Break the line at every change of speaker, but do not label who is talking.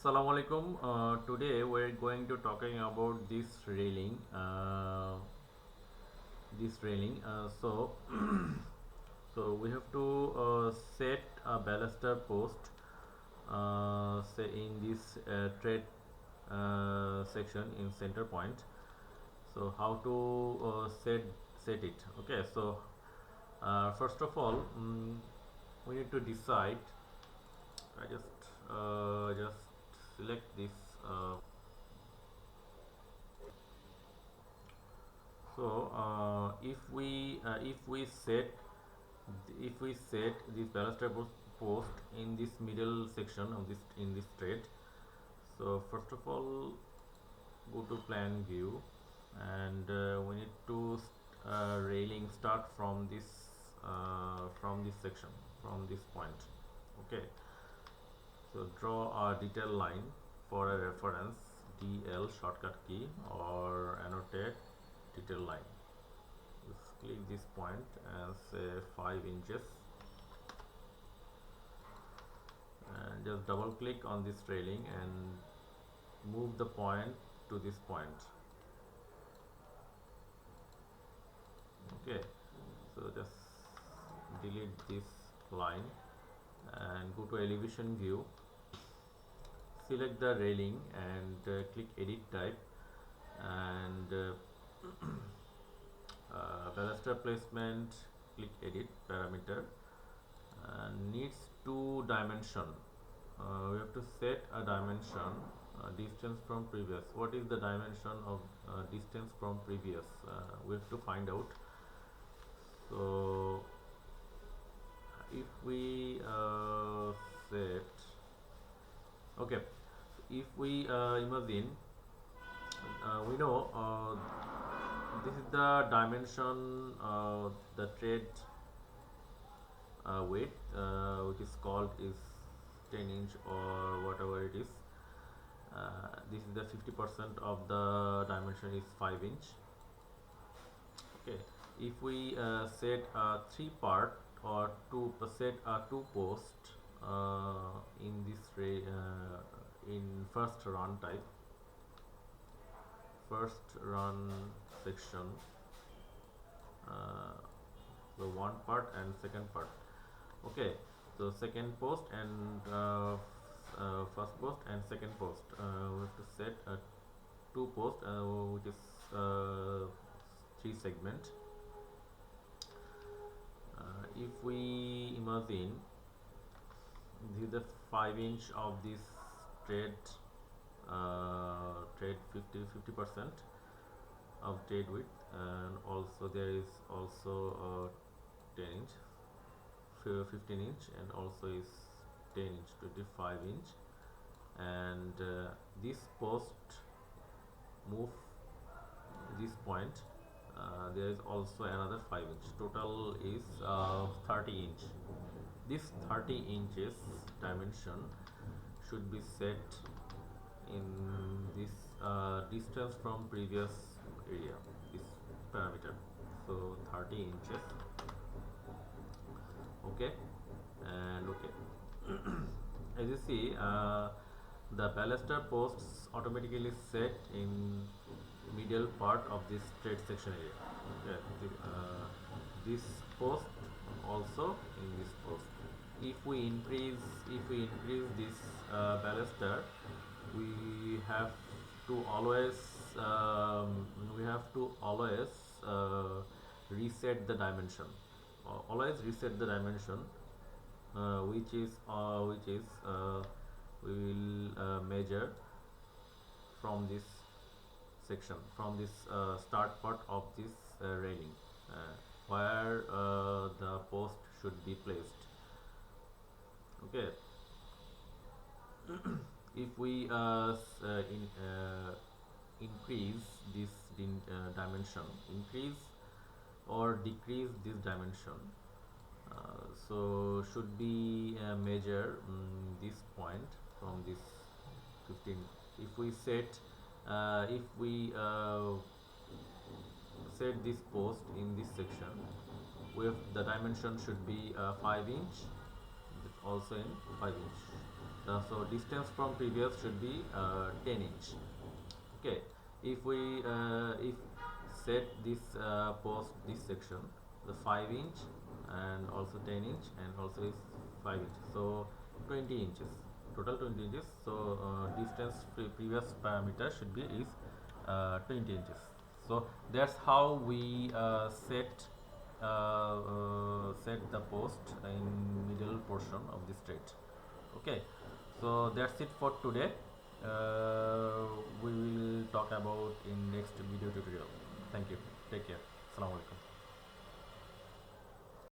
Assalamu alaikum. Today we're going to talking about this railing. So we have to set a baluster post, say in this thread section in center point. So how to set it? Okay. So first of all, we need to decide. I just select this. If we set this baluster post in this middle section of this in this thread, so first of all go to plan view, and we need to railing start from this section, from this point. Okay, so draw a detail line for a reference, DL shortcut key, or annotate detail line. Just click this point and say 5 inches, and just double click on this railing and move the point to this point. Okay, so just delete this line and go to elevation view, select the railing and click edit type, and baluster placement, click edit parameter, needs two dimension. We have to set a dimension, distance from previous. What is the dimension of distance from previous? We have to find out. So if we set, okay, if we imagine, we know this is the dimension, the thread width, which is called is 10 inch or whatever it is. This is the 50% of the dimension is 5 inch. Okay, if we set a 3 part or set a 2 post in this in first run section, so one part and second part. Okay, so second post and first post and second post, we have to set a 2 post, which is 3 segment. If we imagine this is the 5 inch of this thread, 50% of thread width, and also there is also 10 inch, 15 inch, and also is 10 inch, 25 inch, and this post move this point, there is also another 5 inch. Total is 30 inch. This 30 inches dimension should be set in this distance from previous area, this parameter. So 30 inches. Okay, and okay. As you see, the baluster posts automatically set in middle part of this thread section area. Okay, this post also in this post. If we increase this baluster, we have to always reset the dimension. Always reset the dimension, which is we will measure from this section, from this start part of this railing, where the post should be placed. Okay. If we increase this dimension, increase or decrease this dimension, so should be measure this point from this 15. If we set set this post in this section, with the dimension should be 5 inch, also in 5 inch. So distance from previous should be 10 inch. Okay, if we if set this post this section the 5 inch and also 10 inch and also is 5 inch, so 20 inches, total 20 inches. So distance previous parameter should be is 20 inches. So that's how we set the post in middle portion of the straight. Okay, so that's it for today. We will talk about in next video tutorial. Thank you. Take care. Assalamu alaikum.